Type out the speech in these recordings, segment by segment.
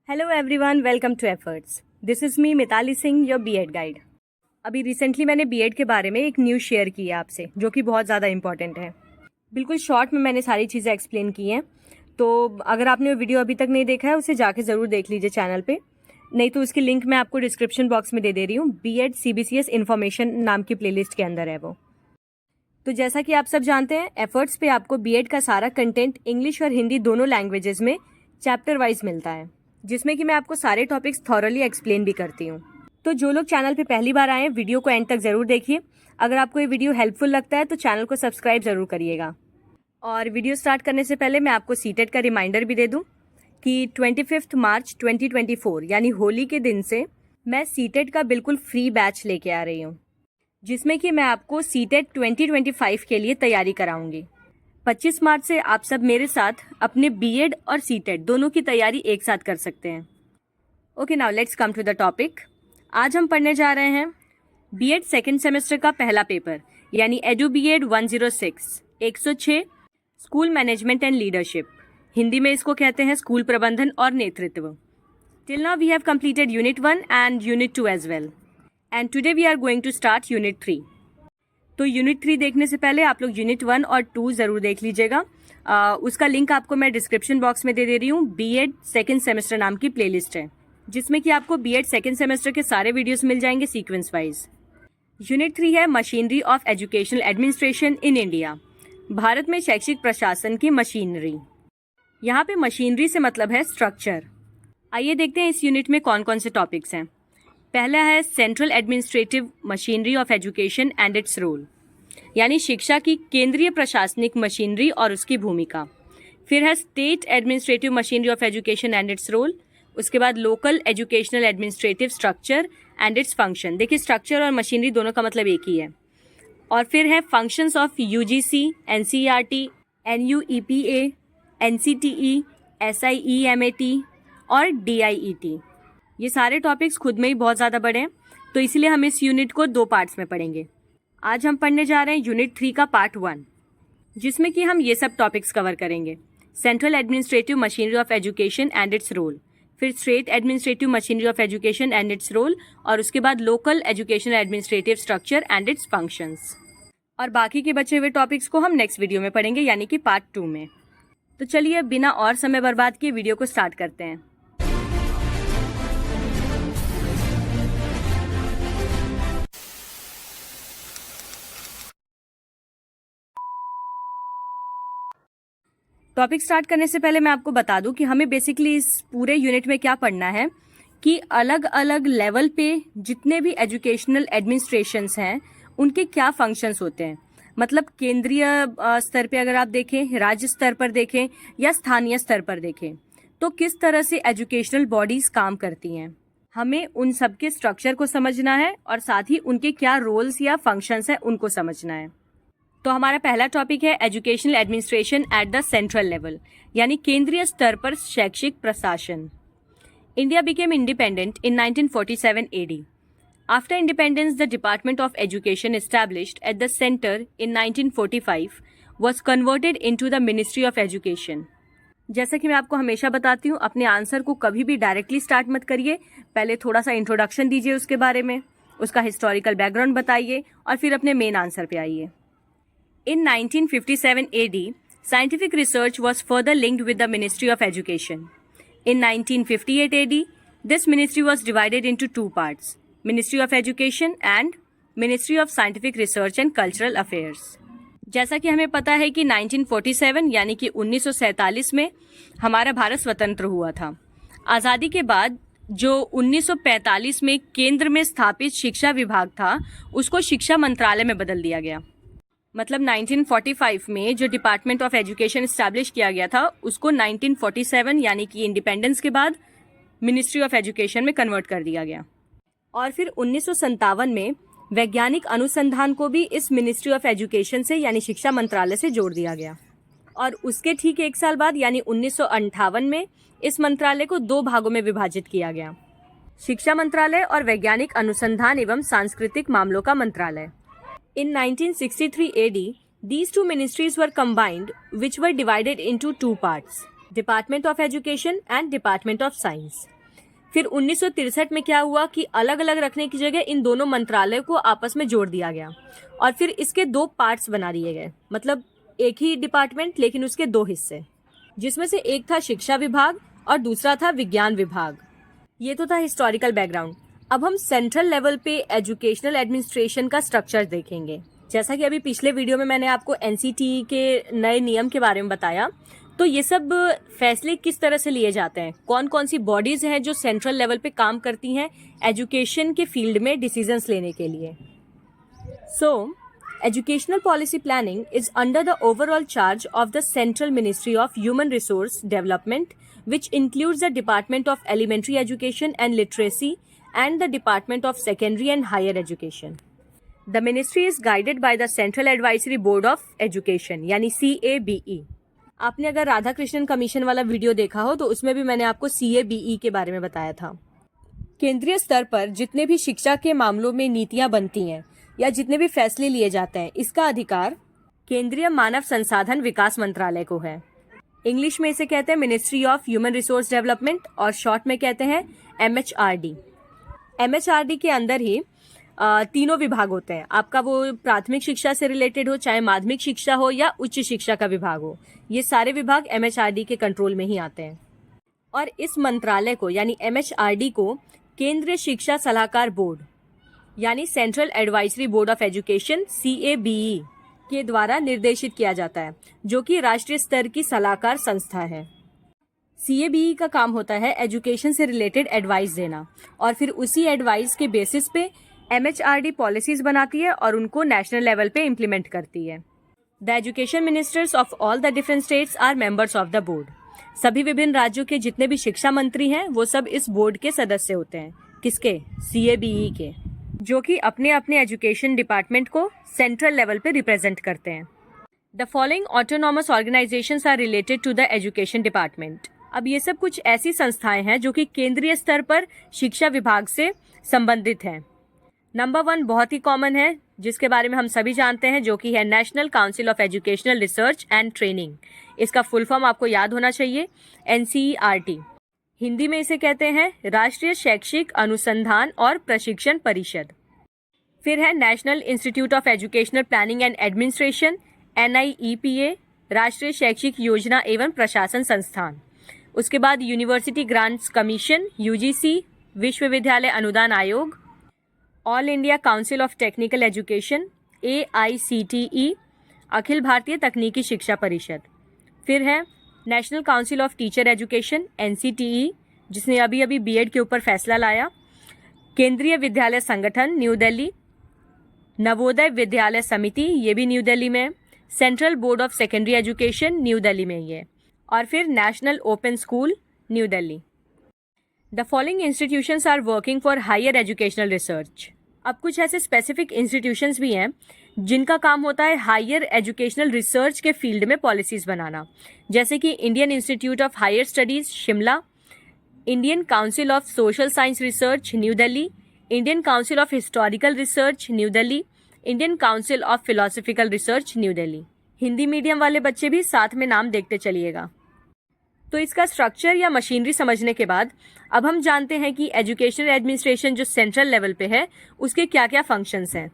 Hello everyone, welcome to efforts. This is me Mitali Singh, your BEd guide. अभी recently मैंने BEd के बारे में एक न्यूज़ शेयर की है आपसे, जो कि बहुत ज़्यादा इंपॉर्टेंट है। बिल्कुल शॉर्ट में मैंने सारी चीज़ें एक्सप्लेन की हैं, तो अगर आपने वो वीडियो अभी तक नहीं देखा है उसे जाके ज़रूर देख लीजिए चैनल पे। नहीं तो उसकी लिंक मैं आपको डिस्क्रिप्शन बॉक्स में दे रही हूँ। बीएड सीबीसीएस इन्फॉर्मेशन नाम की प्लेलिस्ट के अंदर है वो। तो जैसा कि आप सब जानते हैं, एफर्ट्स पे आपको बीएड का सारा कंटेंट इंग्लिश और हिंदी दोनों लैंग्वेजेस में चैप्टर वाइज मिलता है, जिसमें कि मैं आपको सारे टॉपिक्स थॉरली एक्सप्लेन भी करती हूँ। तो जो लोग चैनल पे पहली बार आए हैं, वीडियो को एंड तक ज़रूर देखिए। अगर आपको ये वीडियो हेल्पफुल लगता है तो चैनल को सब्सक्राइब ज़रूर करिएगा। और वीडियो स्टार्ट करने से पहले मैं आपको सीटेट का रिमाइंडर भी दे दूँ कि 25 मार्च 2024 यानी होली के दिन से मैं सीटेट का बिल्कुल फ्री बैच लेके आ रही हूँ, जिसमें कि मैं आपको सीटेट 2025 के लिए तैयारी कराऊंगी। 25 मार्च से आप सब मेरे साथ अपने बीएड और सीटेट दोनों की तैयारी एक साथ कर सकते हैं। Okay, now let's come to the topic. आज हम पढ़ने जा रहे हैं बीएड सेकेंड सेमेस्टर का पहला पेपर, यानी edu BEd 106 106 school management and leadership. Hindi में इसको कहते हैं स्कूल प्रबंधन और नेतृत्व। Till now we have completed unit 1 and unit 2 as well, and today we are going to start unit 3। तो यूनिट 3 देखने से पहले आप लोग यूनिट 1 और 2 ज़रूर देख लीजिएगा। उसका लिंक आपको मैं डिस्क्रिप्शन बॉक्स में दे रही हूँ। बीएड सेकेंड सेमेस्टर नाम की प्लेलिस्ट है, जिसमें कि आपको बीएड सेकेंड सेमेस्टर के सारे वीडियोस मिल जाएंगे सीक्वेंस वाइज। यूनिट 3 है machinery of educational administration in India, Bharat में शैक्षिक प्रशासन की मशीनरी। यहाँ पे मशीनरी से मतलब है स्ट्रक्चर। आइए देखते हैं इस यूनिट में कौन कौन से टॉपिक्स हैं। पहला है central administrative machinery of education and its role, यानी शिक्षा की केंद्रीय प्रशासनिक मशीनरी और उसकी भूमिका। फिर है state administrative machinery of education and its role. उसके बाद local educational administrative structure and its function. देखिए, स्ट्रक्चर और मशीनरी दोनों का मतलब एक ही है। और फिर है functions of UGC, NCERT, NUEPA, NCTE, SIEMAT और डीआईईटी। ये सारे टॉपिक्स खुद में ही बहुत ज़्यादा बड़े हैं, तो इसलिए हम इस यूनिट को 2 पार्ट्स में पढ़ेंगे। आज हम पढ़ने जा रहे हैं यूनिट 3 का पार्ट 1, जिसमें कि हम ये सब टॉपिक्स कवर करेंगे। Central administrative machinery of education and its role, फिर state administrative machinery of education and its role, और उसके बाद local educational administrative structure and its functions. और बाकी के बचे हुए टॉपिक्स को हम नेक्स्ट वीडियो में पढ़ेंगे, यानी कि पार्ट 2 में। तो चलिए बिना और समय बर्बाद किए वीडियो को स्टार्ट करते हैं। टॉपिक स्टार्ट करने से पहले मैं आपको बता दूं कि हमें बेसिकली इस पूरे यूनिट में क्या पढ़ना है कि अलग अलग लेवल पे जितने भी एजुकेशनल एडमिनिस्ट्रेशंस हैं उनके क्या फंक्शंस होते हैं। मतलब केंद्रीय स्तर पे अगर आप देखें, राज्य स्तर पर देखें या स्थानीय स्तर पर देखें, तो किस तरह से एजुकेशनल बॉडीज काम करती हैं। हमें उन सब के स्ट्रक्चर को समझना है और साथ ही उनके क्या रोल्स या फंक्शंस हैं उनको समझना है। तो हमारा पहला टॉपिक है educational administration at the central level, यानी केंद्रीय स्तर पर शैक्षिक प्रशासन। India became independent in 1947 AD. After independence, the Department of Education established at the center in 1945 was converted into the Ministry of Education. जैसा कि मैं आपको हमेशा बताती हूँ, अपने आंसर को कभी भी डायरेक्टली स्टार्ट मत करिए। पहले थोड़ा सा इंट्रोडक्शन दीजिए उसके बारे में, उसका हिस्टोरिकल बैकग्राउंड बताइए और फिर अपने मेन आंसर पे आइए। In 1957 AD, scientific research was further linked with the Ministry of Education. In 1958 AD, this ministry was divided into 2 parts, Ministry of Education and Ministry of Scientific Research and Cultural Affairs. जैसा कि हमें पता है कि 1947 यानी कि 1947 में हमारा भारत स्वतंत्र हुआ था। आज़ादी के बाद जो 1945 में केंद्र में स्थापित शिक्षा विभाग था, उसको शिक्षा मंत्रालय में बदल दिया गया। मतलब 1945 में जो डिपार्टमेंट ऑफ एजुकेशन इस्टेब्लिश किया गया था, उसको 1947 यानी कि इंडिपेंडेंस के बाद मिनिस्ट्री ऑफ एजुकेशन में कन्वर्ट कर दिया गया। और फिर 1957 में वैज्ञानिक अनुसंधान को भी इस मिनिस्ट्री ऑफ एजुकेशन से यानी शिक्षा मंत्रालय से जोड़ दिया गया। और उसके ठीक 1 साल बाद यानी 1958 में इस मंत्रालय को 2 भागों में विभाजित किया गया, शिक्षा मंत्रालय और वैज्ञानिक अनुसंधान एवं सांस्कृतिक मामलों का मंत्रालय। In 1963 AD, these 2 ministries were combined, which were divided into 2 parts, department of education and department of science. फिर 1963 में क्या हुआ कि अलग अलग रखने की जगह इन दोनों मंत्रालय को आपस में जोड़ दिया गया और फिर इसके दो पार्ट्स बना दिए गए, मतलब एक ही डिपार्टमेंट लेकिन उसके दो हिस्से, जिसमें से एक था शिक्षा विभाग और दूसरा था विज्ञान विभाग। ये तो था हिस्टोरिकल बैकग्राउंड। अब हम सेंट्रल लेवल पे एजुकेशनल एडमिनिस्ट्रेशन का स्ट्रक्चर देखेंगे। जैसा कि अभी पिछले वीडियो में मैंने आपको एनसीटीई के नए नियम के बारे में बताया, तो ये सब फैसले किस तरह से लिए जाते हैं, कौन कौन सी बॉडीज हैं जो सेंट्रल लेवल पे काम करती हैं एजुकेशन के फील्ड में डिसीजंस लेने के लिए। So educational policy planning is under the overall charge of the central ministry of human resource development, which includes the Department of Elementary Education and Literacy and the Department of Secondary and Higher Education. The ministry is guided by the Central Advisory Board of Education यानी CABE। आपने अगर Radha Krishnan commission वाला video देखा हो तो उसमें भी मैंने आपको CABE के बारे में बताया था। केंद्रीय स्तर पर जितने भी शिक्षा के मामलों में नीतियां बनती हैं या जितने भी फैसले लिए जाते हैं, इसका अधिकार केंद्रीय मानव संसाधन विकास मंत्रालय को है। इंग्लिश में इसे कहते हैं ministry of human resource development और शॉर्ट में कहते हैं MHRD। MHRD के अंदर ही तीनों विभाग होते हैं। आपका वो प्राथमिक शिक्षा से रिलेटेड हो, चाहे माध्यमिक शिक्षा हो या उच्च शिक्षा का विभाग हो, ये सारे विभाग MHRD के कंट्रोल में ही आते हैं। और इस मंत्रालय को यानी MHRD को केंद्रीय शिक्षा सलाहकार बोर्ड यानी central advisory board of education CABE के द्वारा निर्देशित किया जाता है, जो कि राष्ट्रीय स्तर की सलाहकार संस्था है। CABE का काम होता है एजुकेशन से रिलेटेड एडवाइस देना और फिर उसी एडवाइस के बेसिस पे MHRD पॉलिसीज बनाती है और उनको नेशनल लेवल पे इम्प्लीमेंट करती है। The education ministers of all the different states are members of the board. सभी विभिन्न राज्यों के जितने भी शिक्षा मंत्री हैं वो सब इस बोर्ड के सदस्य होते हैं। किसके? CABE के, जो कि अपने अपने एजुकेशन डिपार्टमेंट को सेंट्रल लेवल पे रिप्रेजेंट करते हैं। The following autonomous organisations are related to the education department. अब ये सब कुछ ऐसी संस्थाएं हैं जो कि केंद्रीय स्तर पर शिक्षा विभाग से संबंधित हैं। नंबर 1 बहुत ही कॉमन है, जिसके बारे में हम सभी जानते हैं, जो कि है national council of educational research and training. इसका फुल फॉर्म आपको याद होना चाहिए, NCERT। हिंदी में इसे कहते हैं राष्ट्रीय शैक्षिक अनुसंधान और प्रशिक्षण परिषद। फिर है national institute of educational planning and administration NIEPA, राष्ट्रीय शैक्षिक योजना एवं प्रशासन संस्थान। उसके बाद यूनिवर्सिटी ग्रांट्स कमीशन UGC, विश्वविद्यालय अनुदान आयोग, all India council of technical education AICTE, Akhil Bharatiya तकनीकी शिक्षा परिषद। फिर है national council of teacher education NCTE, जिसने अभी अभी BEd के ऊपर फैसला लाया। केंद्रीय विद्यालय संगठन न्यू दिल्ली, नवोदय विद्यालय समिति, ये भी न्यू दिल्ली में। Central board of secondary education New Delhi में ये। और फिर national open school New Delhi. The following institutions are working for higher educational research. अब कुछ ऐसे स्पेसिफिक इंस्टीट्यूशंस भी हैं जिनका काम होता है हायर एजुकेशनल रिसर्च के फील्ड में पॉलिसीज बनाना, जैसे कि Indian institute of higher studies Shimla, Indian council of social science research New Delhi, Indian council of historical research New Delhi, Indian council of philosophical research New Delhi. Hindi medium वाले बच्चे भी साथ में नाम देखते चलिएगा। तो इसका स्ट्रक्चर या मशीनरी समझने के बाद अब हम जानते हैं कि एजुकेशनल एडमिनिस्ट्रेशन जो सेंट्रल लेवल पे है उसके क्या क्या फंक्शंस हैं।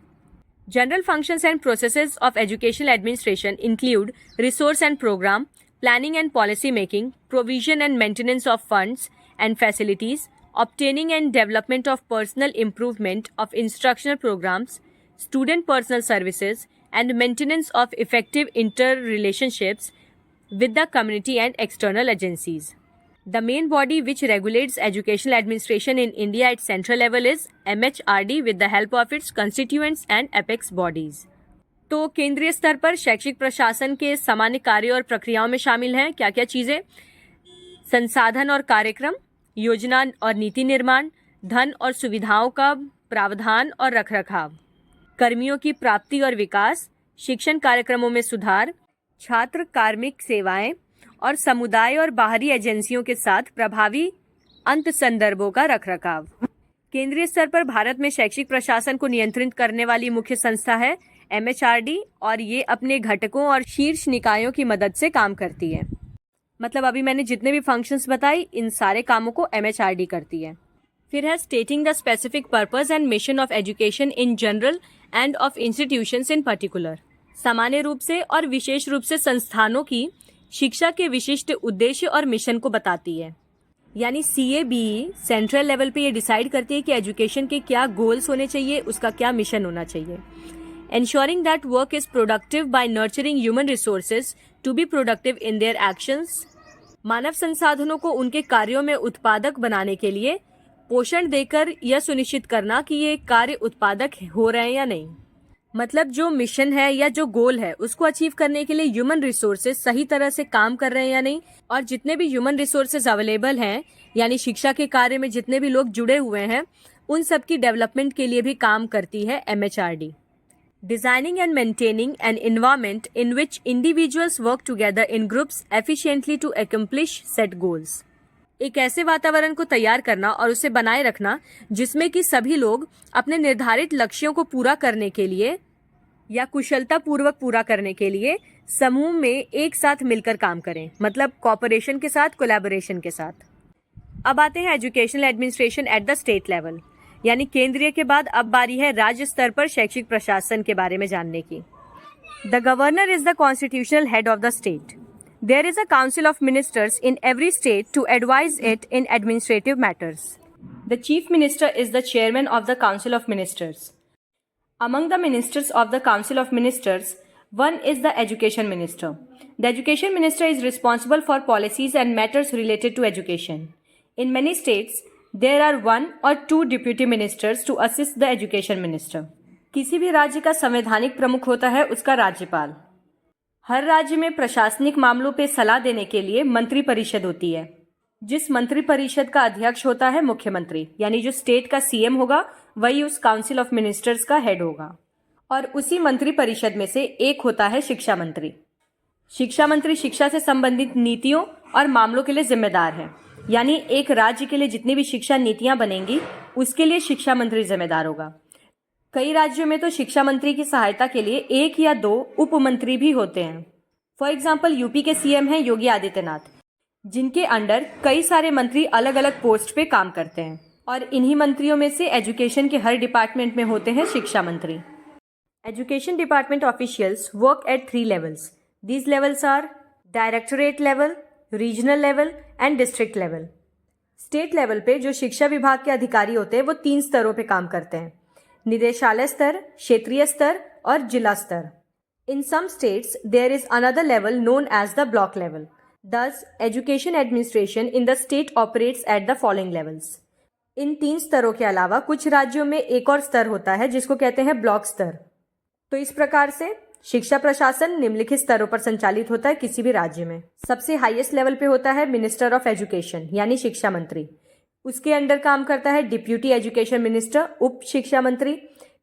General functions and processes of educational administration include resource and programme, planning and policy making, provision and maintenance of funds and facilities, obtaining and development of personal improvement of instructional programs, student personal services, and maintenance of effective interrelationships with the community and external agencies. The main body which regulates educational administration in India at central level is MHRD with the help of its constituents and apex bodies. तो केंद्रीय स्तर पर शैक्षिक प्रशासन के सामान्य कार्यों और प्रक्रियाओं में शामिल हैं क्या क्या चीज़ें? संसाधन और कार्यक्रम, योजना और नीति निर्माण, धन और सुविधाओं का प्रावधान और रखरखाव, कर्मियों की प्राप्ति और विकास, शिक्षण कार्यक्रमों में सुधार, छात्र कार्मिक सेवाएं और समुदाय और बाहरी एजेंसियों के साथ प्रभावी अंत संदर्भों का रखरखाव। केंद्रीय स्तर पर भारत में शैक्षिक प्रशासन को नियंत्रित करने वाली मुख्य संस्था है MHRD और ये अपने घटकों और शीर्ष निकायों की मदद से काम करती है। मतलब अभी मैंने जितने भी फंक्शंस बताई, इन सारे कामों को MHRD करती है। फिर है stating the specific purpose and mission of education in general end of institutions in particular. सामान्य रूप से और विशेष रूप से संस्थानों की शिक्षा के विशिष्ट उद्देश्य और मिशन को बताती है। यानी CABE सेंट्रल लेवल पे ये डिसाइड करती है कि एजुकेशन के क्या गोल्स होने चाहिए, उसका क्या मिशन होना चाहिए। Ensuring that work is productive by nurturing human resources to be productive in their actions। मानव संसाधनों को उनके कार्यों में उत्पादक बनाने के लिए पोषण देकर यह सुनिश्चित करना कि ये कार्य उत्पादक हो रहे हैं या नहीं। मतलब जो मिशन है या जो गोल है उसको अचीव करने के लिए ह्यूमन रिसोर्सेज सही तरह से काम कर रहे हैं या नहीं, और जितने भी ह्यूमन रिसोर्सेज अवेलेबल हैं, यानी शिक्षा के कार्य में जितने भी लोग जुड़े हुए हैं, उन सब की डेवलपमेंट के लिए भी काम करती है MHRD। Designing and maintaining an environment in which individuals work together in groups efficiently to accomplish set goals। एक ऐसे वातावरण को तैयार करना और उसे बनाए रखना जिसमें कि सभी लोग अपने निर्धारित लक्ष्यों को पूरा करने के लिए या कुशलता पूर्वक पूरा करने के लिए समूह में एक साथ मिलकर काम करें, मतलब कॉपरेशन के साथ, कोलैबोरेशन के साथ। अब आते हैं educational administration at the state level, यानी केंद्रीय के बाद अब बारी है राज्य स्तर पर शैक्षिक प्रशासन के बारे में जानने की। The governor is the constitutional head of the state. There is a council of ministers in every state to advise it in administrative matters. The chief minister is the chairman of the council of ministers. Among the ministers of the council of ministers, one is the education minister. The education minister is responsible for policies and matters related to education. In many states, there are one or two deputy ministers to assist the education minister. किसी भी राज्य का संवैधानिक प्रमुख होता है उसका राज्यपाल। हर राज्य में प्रशासनिक मामलों पे सलाह देने के लिए मंत्री परिषद होती है, जिस मंत्री परिषद का अध्यक्ष होता है मुख्यमंत्री, यानी जो स्टेट का CM होगा वही उस काउंसिल ऑफ मिनिस्टर्स का हेड होगा। और उसी मंत्री परिषद में से एक होता है शिक्षा मंत्री। शिक्षा मंत्री शिक्षा से संबंधित नीतियों और मामलों के लिए जिम्मेदार है, यानी एक राज्य के लिए जितनी भी शिक्षा नीतियां बनेंगी उसके लिए शिक्षा मंत्री जिम्मेदार होगा। कई राज्यों में तो शिक्षा मंत्री की सहायता के लिए एक या दो उप मंत्री भी होते हैं। फॉर एग्जाम्पल यूपी के CM हैं योगी आदित्यनाथ, जिनके अंडर कई सारे मंत्री अलग अलग पोस्ट पे काम करते हैं, और इन्हीं मंत्रियों में से एजुकेशन के हर डिपार्टमेंट में होते हैं शिक्षा मंत्री। Education department officials work at 3 levels. These levels are directorate level, regional level and district level. State level पे जो शिक्षा विभाग के अधिकारी होते हैं वो 3 स्तरों पे काम करते हैं: निदेशालय स्तर, क्षेत्रीय स्तर और जिला स्तर। In some states there is another level known as the block level. Thus, education administration in the state operates at the following levels. इन 3 स्तरों के अलावा कुछ राज्यों में एक और स्तर होता है जिसको कहते हैं ब्लॉक स्तर। तो इस प्रकार से शिक्षा प्रशासन निम्नलिखित स्तरों पर संचालित होता है किसी भी राज्य में। सबसे हाईएस्ट लेवल पे होता है मिनिस्टर ऑफ एजुकेशन, यानी शिक्षा मंत्री। उसके अंडर काम करता है डिप्यूटी एजुकेशन मिनिस्टर, उप शिक्षा मंत्री,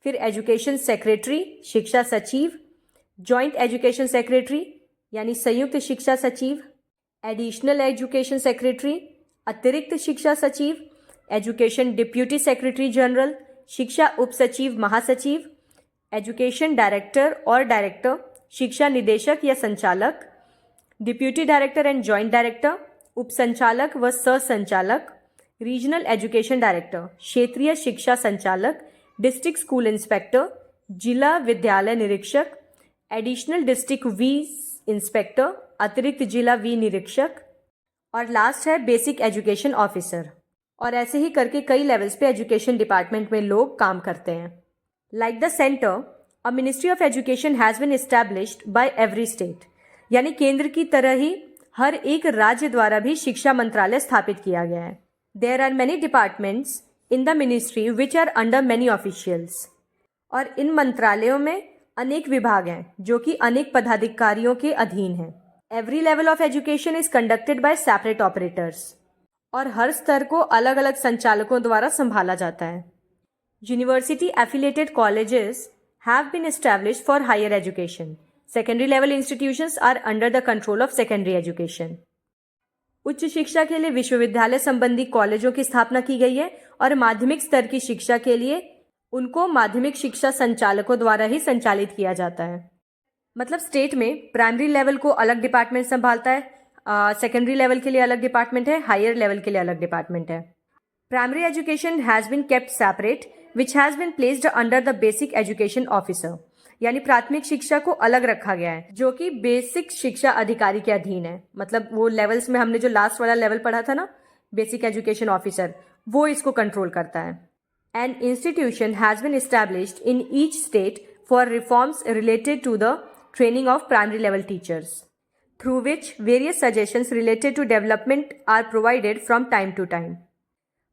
फिर एजुकेशन सेक्रेटरी, शिक्षा सचिव, जॉइंट एजुकेशन सेक्रेटरी यानी संयुक्त शिक्षा सचिव, एडिशनल एजुकेशन सेक्रेटरी, अतिरिक्त शिक्षा सचिव, एजुकेशन डिप्यूटी सेक्रेटरी जनरल, शिक्षा उप सचिव महासचिव, एजुकेशन डायरेक्टर और डायरेक्टर, शिक्षा निदेशक या संचालक, deputy director and joint director, उप संचालक व सह संचालक, रीजनल एजुकेशन डायरेक्टर, क्षेत्रीय शिक्षा संचालक, डिस्ट्रिक्ट स्कूल इंस्पेक्टर, जिला विद्यालय निरीक्षक, एडिशनल डिस्ट्रिक्ट V इंस्पेक्टर, अतिरिक्त जिला V निरीक्षक, और लास्ट है बेसिक एजुकेशन ऑफिसर। और ऐसे ही करके कई लेवल्स पे एजुकेशन डिपार्टमेंट में लोग काम करते हैं। Like the center, a Ministry of Education has been established by every state. यानी केंद्र की तरह ही हर एक राज्य द्वारा भी शिक्षा मंत्रालय स्थापित किया गया है। There are many departments in the ministry which are under many officials. और इन मंत्रालयों में अनेक विभाग हैं जो कि अनेक पदाधिकारियों के अधीन हैं। Every level of education is conducted by separate operators. और हर स्तर को अलग अलग संचालकों द्वारा संभाला जाता है। University affiliated colleges have been established for higher education. Secondary level institutions are under the control of secondary education. उच्च शिक्षा के लिए विश्वविद्यालय संबंधी कॉलेजों की स्थापना की गई है और माध्यमिक स्तर की शिक्षा के लिए उनको माध्यमिक शिक्षा संचालकों द्वारा ही संचालित किया जाता है। मतलब स्टेट में प्राइमरी लेवल को अलग डिपार्टमेंट संभालता है, सेकेंडरी लेवल के लिए अलग डिपार्टमेंट है, हायर लेवल के लिए अलग डिपार्टमेंट है। Primary education has been kept separate which has been placed under the basic education officer, यानी प्राथमिक शिक्षा को अलग रखा गया है जो कि बेसिक शिक्षा अधिकारी के अधीन है। मतलब वो लेवल्स में हमने जो लास्ट वाला लेवल पढ़ा था ना, बेसिक एजुकेशन ऑफिसर, वो इसको कंट्रोल करता है। An institution has been established in each state for reforms related to the training of primary level teachers, through which various suggestions related to development are provided from time to time.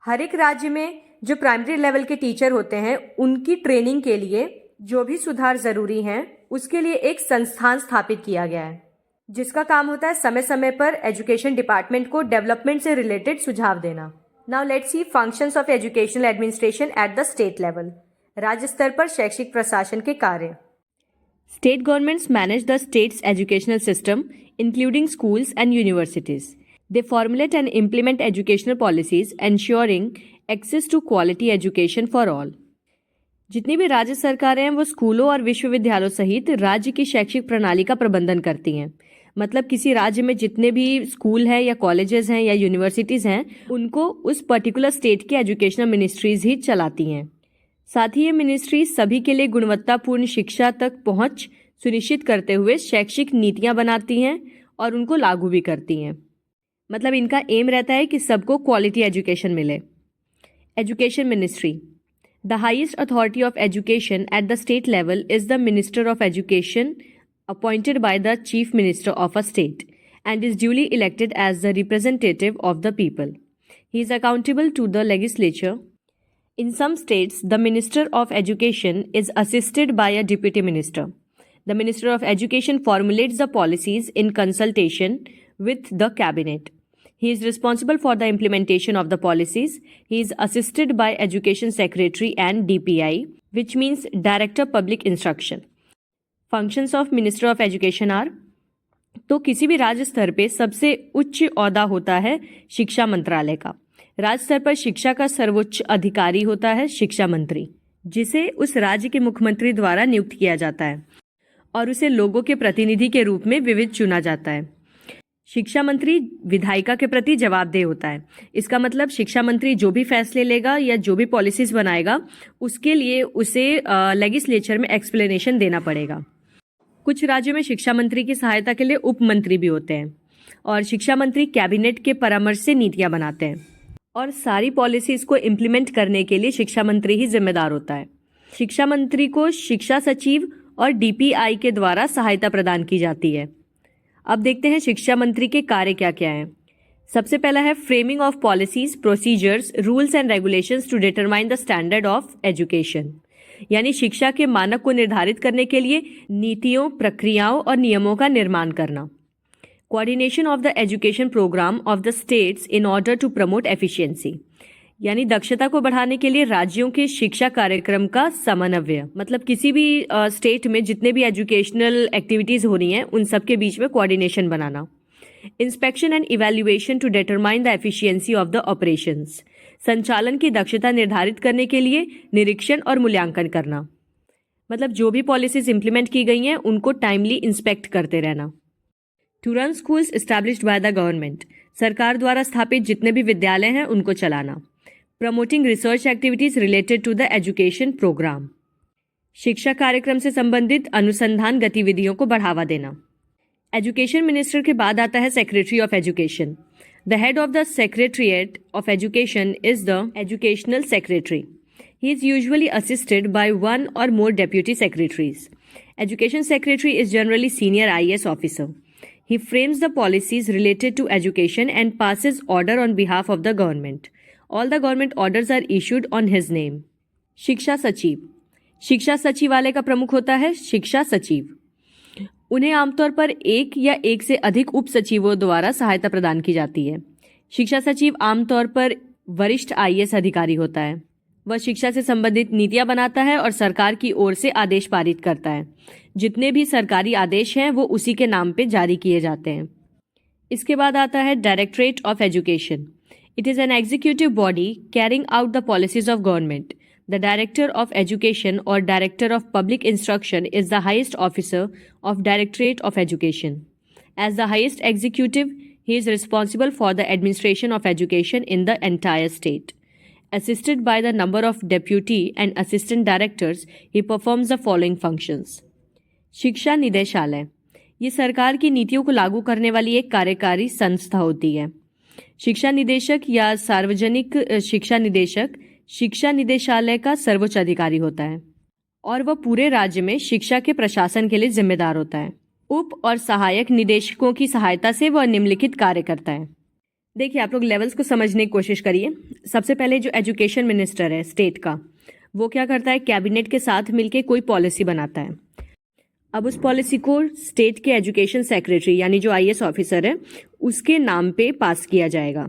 हर एक राज्य में जो primary level के teacher होते हैं उनकी training के लिए जो भी सुधार जरूरी हैं उसके लिए एक संस्थान स्थापित किया गया है जिसका काम होता है समय समय पर एजुकेशन डिपार्टमेंट को डेवलपमेंट से रिलेटेड सुझाव देना। Now let's see functions of educational administration at the state level. राज्य स्तर पर शैक्षिक प्रशासन के कार्य। State governments manage the state's educational system, including schools and universities. They formulate and implement educational policies, ensuring access to quality education for all. जितनी भी राज्य सरकारें हैं वो स्कूलों और विश्वविद्यालयों सहित राज्य की शैक्षिक प्रणाली का प्रबंधन करती हैं। मतलब किसी राज्य में जितने भी स्कूल हैं या कॉलेजेस हैं या यूनिवर्सिटीज़ हैं उनको उस पर्टिकुलर स्टेट की एजुकेशनल मिनिस्ट्रीज ही चलाती हैं। साथ ही ये मिनिस्ट्री सभी के लिए गुणवत्तापूर्ण शिक्षा तक पहुंच सुनिश्चित करते हुए शैक्षिक नीतियां बनाती हैं और उनको लागू भी करती हैं। मतलब इनका एम रहता है कि सबको क्वालिटी एजुकेशन मिले। Education ministry. The highest authority of education at the state level is the minister of education appointed by the chief minister of a state and is duly elected as the representative of the people. He is accountable to the legislature. In some states, the Minister of Education is assisted by a Deputy Minister. The Minister of Education formulates the policies in consultation with the Cabinet. He is responsible for the implementation of the policies. He is assisted by Education Secretary and DPI, which means Director Public Instruction. Functions of Minister of Education are: तो किसी भी राज्य स्तर पे सबसे उच्च ओहदा होता है शिक्षा मंत्रालय का। राज्य स्तर पर शिक्षा का सर्वोच्च अधिकारी होता है शिक्षा मंत्री, जिसे उस राज्य के मुख्यमंत्री द्वारा नियुक्त किया जाता है और उसे लोगों के प्रतिनिधि के रूप में विविध चुना जाता है। शिक्षा मंत्री विधायिका के प्रति जवाबदेह होता है। इसका मतलब शिक्षा मंत्री जो भी फैसले लेगा या जो भी पॉलिसीज बनाएगा उसके लिए उसे लेजिस्लेचर में एक्सप्लेनेशन देना पड़ेगा। कुछ राज्यों में शिक्षा मंत्री की सहायता के लिए उप मंत्री भी होते हैं और शिक्षा मंत्री कैबिनेट के परामर्श से नीतियां बनाते हैं और सारी पॉलिसीज को इम्प्लीमेंट करने के लिए शिक्षा मंत्री ही जिम्मेदार होता है। शिक्षा मंत्री को शिक्षा सचिव और डीपीआई के द्वारा सहायता प्रदान की जाती है। अब देखते हैं शिक्षा मंत्री के कार्य क्या क्या हैं। सबसे पहला है framing of policies, procedures, rules and regulations to determine the standard of education, यानी शिक्षा के मानक को निर्धारित करने के लिए नीतियों, प्रक्रियाओं और नियमों का निर्माण करना। Coordination of the education programme of the states in order to promote efficiency, यानी दक्षता को बढ़ाने के लिए राज्यों के शिक्षा कार्यक्रम का समन्वय। मतलब किसी भी स्टेट में जितने भी एजुकेशनल एक्टिविटीज हो रही हैं उन सब के बीच में कोऑर्डिनेशन बनाना। Inspection and evaluation to determine the efficiency of the operations, संचालन की दक्षता निर्धारित करने के लिए निरीक्षण और मूल्यांकन करना। मतलब जो भी पॉलिसीज इंप्लीमेंट की गई हैं उनको टाइमली इंस्पेक्ट करते रहना। To run schools established by the government, सरकार द्वारा स्थापित जितने भी विद्यालय हैं उनको चलाना। Promoting research activities related to the education programme, शिक्षा कार्यक्रम से संबंधित अनुसंधान गतिविधियों को बढ़ावा देना। एजुकेशन मिनिस्टर के बाद आता है secretary of education. The head of the secretariat of education is the educational secretary. He is usually assisted by one or more deputy secretaries. Education secretary is generally senior IAS officer. He frames the policies related to education and passes order on behalf of the government. All the government orders are issued on his name. शिक्षा सचिव, शिक्षा सचिवालय का प्रमुख होता है शिक्षा सचिव। उन्हें आमतौर पर एक या एक से अधिक उप सचिवों द्वारा सहायता प्रदान की जाती है। शिक्षा सचिव आमतौर पर वरिष्ठ IAS अधिकारी होता है। वह शिक्षा से संबंधित नीतियां बनाता है और सरकार की ओर से आदेश पारित करता है। जितने भी सरकारी आदेश हैं वो उसी के नाम पे जारी किए जाते हैं। इसके बाद आता है directorate of education. It is an executive body carrying out the policies of government. The director of education और director of public instruction is the highest officer of directorate of education. As the highest executive, He is responsible for the administration of education in the entire state. Assisted by the number of deputy and assistant directors, he performs the following functions. शिक्षा निदेशालय ये सरकार की नीतियों को लागू करने वाली एक कार्यकारी संस्था होती है। शिक्षा निदेशक या सार्वजनिक शिक्षा निदेशक शिक्षा निदेशालय का सर्वोच्च अधिकारी होता है और वह पूरे राज्य में शिक्षा के प्रशासन के लिए जिम्मेदार होता है। उप और सहायक निदेशकों की सहायता से वह निम्नलिखित कार्य करता है। देखिए, आप लोग लेवल्स को समझने की कोशिश करिए। सबसे पहले जो एजुकेशन मिनिस्टर है स्टेट का, वो क्या करता है, कैबिनेट के साथ मिलके कोई पॉलिसी बनाता है। अब उस पॉलिसी को स्टेट के एजुकेशन सेक्रेटरी यानी जो आईएएस ऑफिसर है उसके नाम पे पास किया जाएगा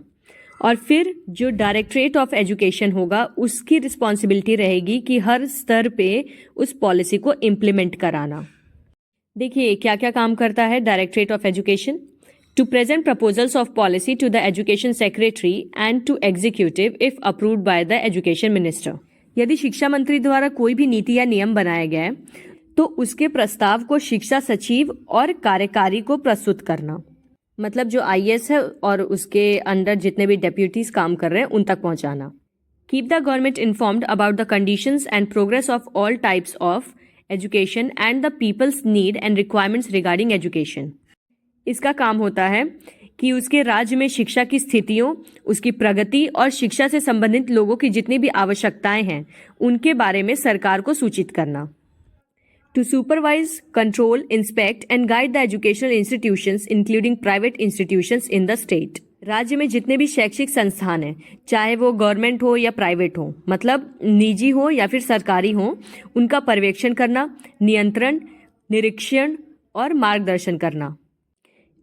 और फिर जो डायरेक्टरेट ऑफ एजुकेशन होगा उसकी रिस्पॉन्सिबिलिटी रहेगी कि हर स्तर पे उस पॉलिसी को इम्प्लीमेंट कराना। देखिए क्या क्या काम करता है directorate of education. To present proposals of policy to the education secretary and to executive if approved by the education minister. यदि शिक्षा मंत्री द्वारा कोई भी नीति या नियम बनाया गया है तो उसके प्रस्ताव को शिक्षा सचिव और कार्यकारी को प्रस्तुत करना, मतलब जो आईएएस है और उसके अंडर जितने भी डेप्यूटीज काम कर रहे हैं उन तक पहुंचाना। Keep the government informed about the conditions and progress of all types of education and the people's need and requirements regarding education. इसका काम होता है कि उसके राज्य में शिक्षा की स्थितियों, उसकी प्रगति और शिक्षा से संबंधित लोगों की जितनी भी आवश्यकताएं हैं उनके बारे में सरकार को सूचित करना। To supervise, control, inspect and guide the educational institutions including private institutions in the state. राज्य में जितने भी शैक्षिक संस्थान हैं, चाहे वो गवर्नमेंट हो या प्राइवेट हो, मतलब निजी हो या फिर सरकारी हो, उनका पर्यवेक्षण करना, नियंत्रण, निरीक्षण और मार्गदर्शन करना।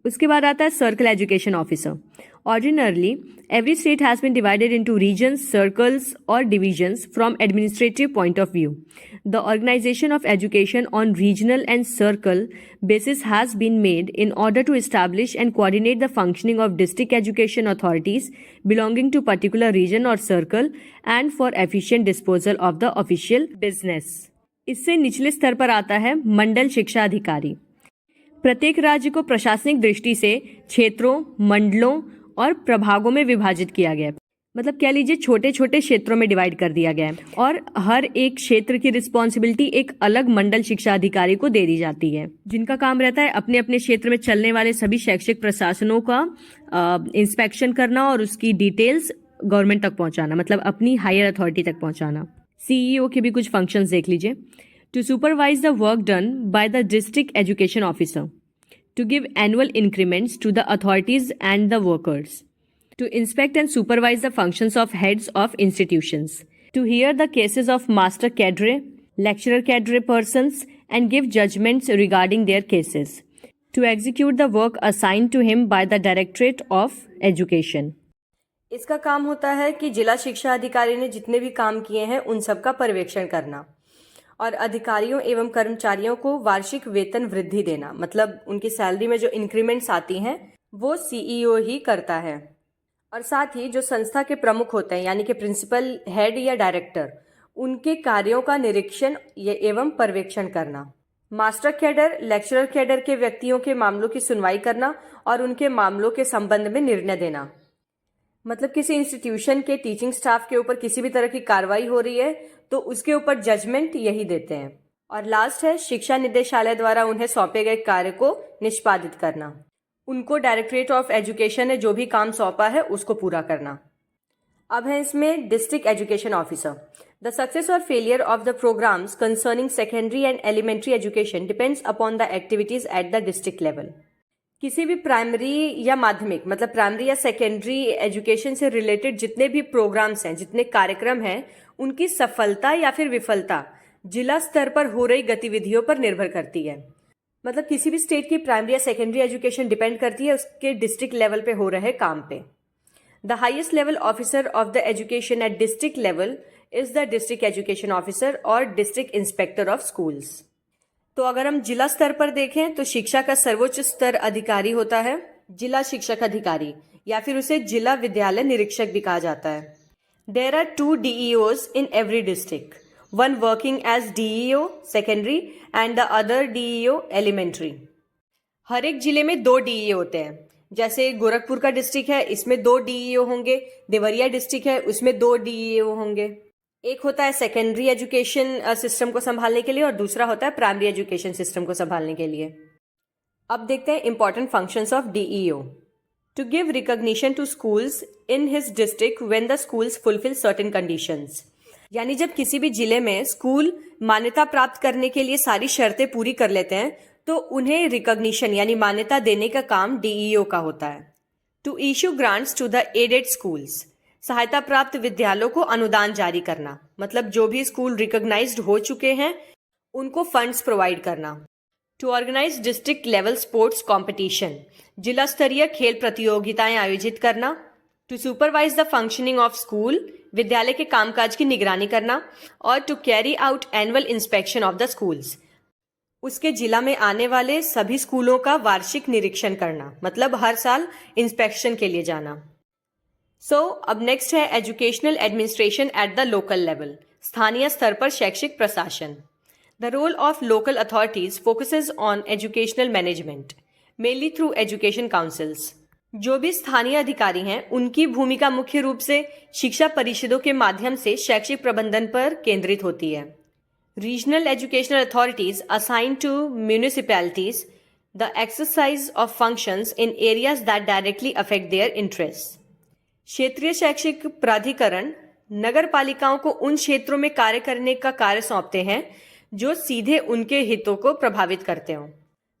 उसके बाद आता है circle education officer. Ordinarily, every state has been divided into regions, circles, or divisions from administrative point of view. The organization of education on regional and circle basis has been made in order to establish and coordinate the functioning of district education authorities belonging to particular region or circle and for efficient disposal of the official business. इससे निचले स्तर पर आता है मंडल शिक्षा अधिकारी। प्रत्येक राज्य को प्रशासनिक दृष्टि से क्षेत्रों, मंडलों और प्रभागों में विभाजित किया गया है, मतलब कह लीजिए छोटे छोटे क्षेत्रों में डिवाइड कर दिया गया है और हर एक क्षेत्र की रिस्पॉन्सिबिलिटी एक अलग मंडल शिक्षा अधिकारी को दे दी जाती है, जिनका काम रहता है अपने अपने क्षेत्र में चलने वाले सभी शैक्षिक प्रशासनों का इंस्पेक्शन करना और उसकी डिटेल्स गवर्नमेंट तक पहुंचाना, मतलब अपनी हायर अथॉरिटी तक पहुंचाना। सीईओ के भी कुछ फंक्शंस देख लीजिए। To supervise the work done by the district education officer, to give annual increments to the authorities and the workers, to inspect and supervise the functions of heads of institutions, to hear the cases of master cadre, lecturer cadre persons and give judgments regarding their cases, to execute the work assigned to him by the Directorate of Education. इसका काम होता है कि जिला शिक्षा अधिकारी ने जितने भी काम किए हैं उन सब का पर्यवेक्षण करना और अधिकारियों एवं कर्मचारियों को वार्षिक वेतन वृद्धि देना, मतलब उनकी सैलरी में जो इंक्रीमेंट्स आती हैं वो सीईओ ही करता है। और साथ ही जो संस्था के प्रमुख होते हैं यानी कि प्रिंसिपल, हेड या डायरेक्टर, उनके कार्यों का निरीक्षण एवं पर्यवेक्षण करना। मास्टर कैडर, लेक्चरर कैडर के व्यक्तियों के मामलों की सुनवाई करना और उनके मामलों के संबंध में निर्णय देना, मतलब किसी इंस्टीट्यूशन के टीचिंग स्टाफ के ऊपर किसी भी तरह की कार्रवाई हो रही है तो उसके ऊपर जजमेंट यही देते हैं। और लास्ट है शिक्षा निदेशालय द्वारा उन्हें सौंपे गए कार्य को निष्पादित करना। उनको डायरेक्टरेट ऑफ एजुकेशन ने जो भी काम सौंपा है उसको पूरा करना। अब है इसमें district education officer. The success और failure of the programmes concerning secondary and elementary education depends upon the activities at the district level. किसी भी प्राइमरी या माध्यमिक, मतलब प्राइमरी या सेकेंडरी एजुकेशन से रिलेटेड जितने भी प्रोग्राम्स हैं, जितने कार्यक्रम हैं, उनकी सफलता या फिर विफलता जिला स्तर पर हो रही गतिविधियों पर निर्भर करती है। मतलब किसी भी स्टेट की प्राइमरी या सेकेंडरी एजुकेशन डिपेंड करती है उसके डिस्ट्रिक्ट लेवल पे हो रहे काम पे। The highest level officer of the education at district level is the district education officer और डिस्ट्रिक्ट इंस्पेक्टर ऑफ स्कूल्स। तो अगर हम जिला स्तर पर देखें तो शिक्षा का सर्वोच्च स्तर अधिकारी होता है जिला शिक्षक अधिकारी, या फिर उसे जिला विद्यालय निरीक्षक भी कहा जाता है। There are 2 DEOs in every district, one working as DEO secondary and the other DEO elementary. हर एक जिले में 2 DEO होते हैं जैसे गोरखपुर का डिस्ट्रिक्ट है, इसमें 2 डीईओ होंगे। देवरिया डिस्ट्रिक्ट है, उसमें 2 डीईओ होंगे। एक होता है सेकेंडरी एजुकेशन सिस्टम को संभालने के लिए और दूसरा होता है प्राइमरी एजुकेशन सिस्टम को संभालने के लिए। अब देखते हैं important functions of DEO. To give recognition to schools in his district when the schools fulfil certain conditions. यानी जब किसी भी जिले में स्कूल मान्यता प्राप्त करने के लिए सारी शर्तें पूरी कर लेते हैं तो उन्हें रिकॉग्निशन यानी मान्यता देने का काम डीईओ का होता है। To issue grants to the aided schools, सहायता प्राप्त विद्यालयों को अनुदान जारी करना, मतलब जो भी स्कूल रिकॉग्नाइज्ड हो चुके हैं उनको फंड्स प्रोवाइड करना। To organise district level sports competition, जिला स्तरीय खेल प्रतियोगिताएं आयोजित करना। To supervise the functioning of school, विद्यालय के कामकाज की निगरानी करना। और to carry out annual inspection of the schools, उसके जिला में आने वाले सभी स्कूलों का वार्षिक निरीक्षण करना, मतलब हर साल इंस्पेक्शन के लिए जाना। अब नेक्स्ट है educational administration at the local level, स्थानीय स्तर पर शैक्षिक प्रशासन। The role of local authorities focuses on educational management mainly through education councils. जो भी स्थानीय अधिकारी हैं उनकी भूमिका मुख्य रूप से शिक्षा परिषदों के माध्यम से शैक्षिक प्रबंधन पर केंद्रित होती है। Regional educational authorities assign to municipalities the exercise of functions in areas that directly affect their interest. क्षेत्रीय शैक्षिक प्राधिकरण नगर पालिकाओं को उन क्षेत्रों में कार्य करने का कार्य सौंपते हैं जो सीधे उनके हितों को प्रभावित करते हों।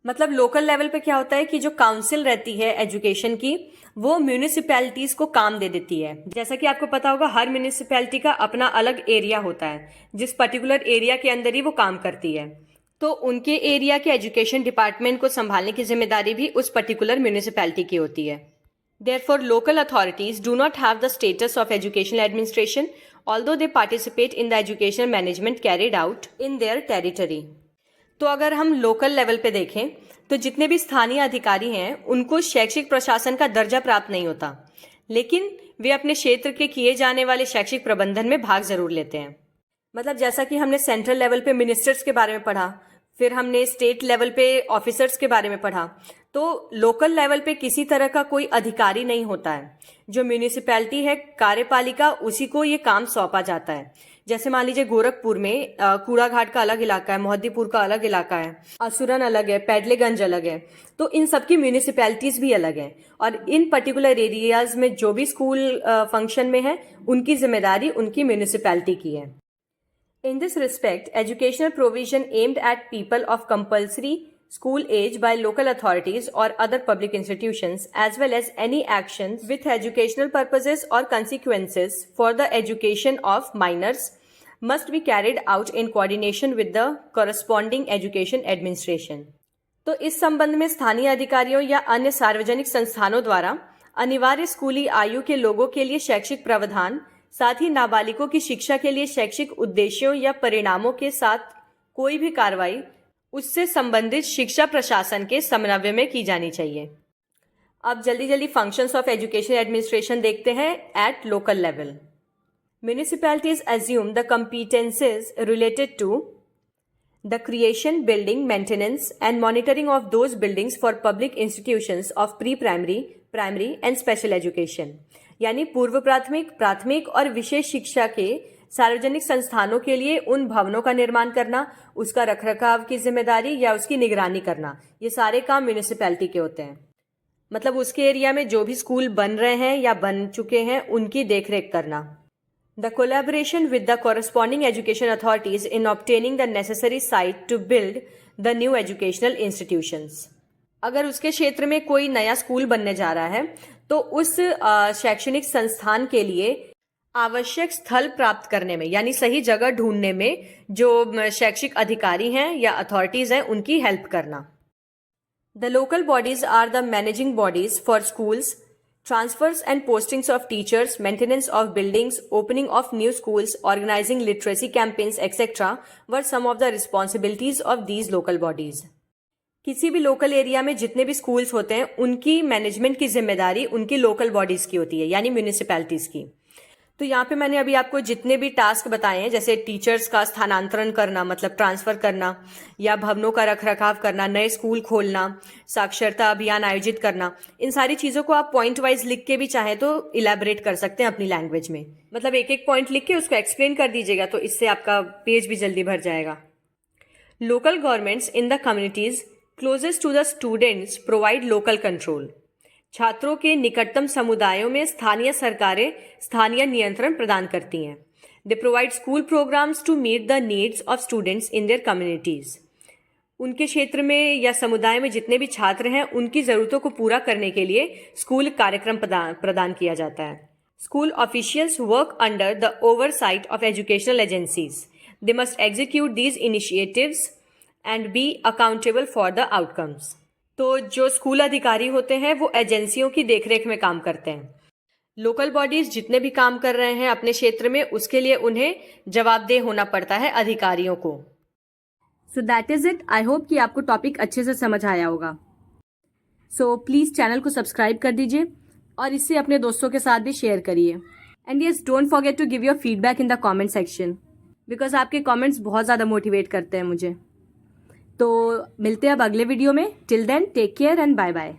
मतलब लोकल लेवल पे क्या होता है कि जो काउंसिल रहती है एजुकेशन की, वो म्यूनिसिपैलिटीज को काम दे देती है। जैसा कि आपको पता होगा, हर म्यूनिसिपैलिटी का अपना अलग एरिया होता है, जिस पर्टिकुलर एरिया के अंदर ही वो काम करती है। तो उनके एरिया के एजुकेशन डिपार्टमेंट को संभालने की जिम्मेदारी भी उस पर्टिकुलर म्यूनिसिपैलिटी की होती है। Therefore, local authorities do not have the status of educational administration, although they participate in the educational management carried out in their territory. तो अगर हम लोकल लेवल पे देखें तो जितने भी स्थानीय अधिकारी हैं उनको शैक्षिक प्रशासन का दर्जा प्राप्त नहीं होता, लेकिन वे अपने क्षेत्र के किए जाने वाले शैक्षिक प्रबंधन में भाग जरूर लेते हैं। मतलब जैसा कि हमने सेंट्रल लेवल पे मिनिस्टर्स के बारे में पढ़ा, फिर हमने स्टेट लेवल पे ऑफिसर्स के बारे में पढ़ा, तो लोकल लेवल पे किसी तरह का कोई अधिकारी नहीं होता है। जो म्यूनिसिपैलिटी है कार्यपालिका, उसी को ये काम सौंपा जाता है। जैसे मान लीजिए गोरखपुर में कूड़ा घाट का अलग इलाका है, मोहद्दीपुर का अलग इलाका है, असुरन अलग है, पैडलेगंज अलग है, तो इन सबकी म्यूनिसिपैलिटीज भी अलग हैं और इन पर्टिकुलर एरियाज में जो भी स्कूल फंक्शन में है उनकी जिम्मेदारी उनकी म्यूनिसिपैलिटी की है। In this respect, educational provision aimed at people of compulsory school age by local authorities or other public institutions, as well as any actions with educational purposes or consequences for the education of minors, must be carried out in coordination with the corresponding education administration. तो इस संबंध में स्थानीय अधिकारियों या अन्य सार्वजनिक संस्थानों द्वारा अनिवार्य स्कूली आयु के लोगों के लिए शैक्षिक प्रावधान, साथ ही नाबालिगों की शिक्षा के लिए शैक्षिक उद्देश्यों या परिणामों के साथ कोई भी कार्रवाई उससे संबंधित शिक्षा प्रशासन के समन्वय में की जानी चाहिए। अब जल्दी फंक्शंस ऑफ एजुकेशन एडमिनिस्ट्रेशन देखते हैं at local level. Municipalities assume the competencies related to the creation, building, maintenance and monitoring of those buildings for public institutions of pre-primary, primary and special education। यानी पूर्व प्राथमिक, प्राथमिक और विशेष शिक्षा के सार्वजनिक संस्थानों के लिए उन भवनों का निर्माण करना, उसका रखरखाव की जिम्मेदारी या उसकी निगरानी करना, ये सारे काम म्यूनिसिपैलिटी के होते हैं। मतलब उसके एरिया में जो भी स्कूल बन रहे हैं या बन चुके हैं उनकी देखरेख करना। The collaboration with the corresponding education authorities in obtaining the necessary site to build the new educational institutions। अगर उसके क्षेत्र में कोई नया स्कूल बनने जा रहा है तो उस शैक्षणिक संस्थान के लिए आवश्यक स्थल प्राप्त करने में यानी सही जगह ढूंढने में जो शैक्षिक अधिकारी हैं या अथॉरिटीज हैं उनकी हेल्प करना। The local bodies are the managing bodies for schools, transfers and postings of teachers, maintenance of buildings, opening of new schools, organizing literacy campaigns, etc. were some of the responsibilities of these local bodies। किसी भी local area में जितने भी schools होते हैं उनकी management की जिम्मेदारी उनकी लोकल बॉडीज की होती है यानी म्यूनिसिपैलिटीज की। तो यहाँ पे मैंने अभी आपको जितने भी टास्क बताए हैं, जैसे टीचर्स का स्थानांतरण करना मतलब ट्रांसफर करना, या भवनों का रखरखाव करना, नए स्कूल खोलना, साक्षरता अभियान आयोजित करना, इन सारी चीज़ों को आप पॉइंट वाइज लिख के भी चाहें तो इलेबोरेट कर सकते हैं अपनी लैंग्वेज में। मतलब एक एक पॉइंट लिख के उसको एक्सप्लेन कर दीजिएगा, तो इससे आपका पेज भी जल्दी भर जाएगा। Local governments in the communities closest to the students provide local control. छात्रों के निकटतम समुदायों में स्थानीय सरकारें स्थानीय नियंत्रण प्रदान करती हैं। They provide school programmes to meet the needs of students in their communities. उनके क्षेत्र में या समुदाय में जितने भी छात्र हैं उनकी ज़रूरतों को पूरा करने के लिए स्कूल कार्यक्रम प्रदान किया जाता है। School officials work under the oversight of educational agencies. They must execute these initiatives and be accountable for the outcomes. तो जो स्कूल अधिकारी होते हैं वो एजेंसियों की देखरेख में काम करते हैं। लोकल बॉडीज जितने भी काम कर रहे हैं अपने क्षेत्र में, उसके लिए उन्हें जवाबदेह होना पड़ता है अधिकारियों को। So that is it. I hope कि आपको टॉपिक अच्छे से समझ आया होगा। सो प्लीज़ चैनल को सब्सक्राइब कर दीजिए और इससे अपने दोस्तों के साथ भी शेयर करिए। And yes, don't forget to give your feedback in the comment section, because आपके कमेंट्स बहुत ज़्यादा मोटिवेट करते हैं मुझे। तो मिलते हैं अब अगले वीडियो में। Till then take care and bye bye.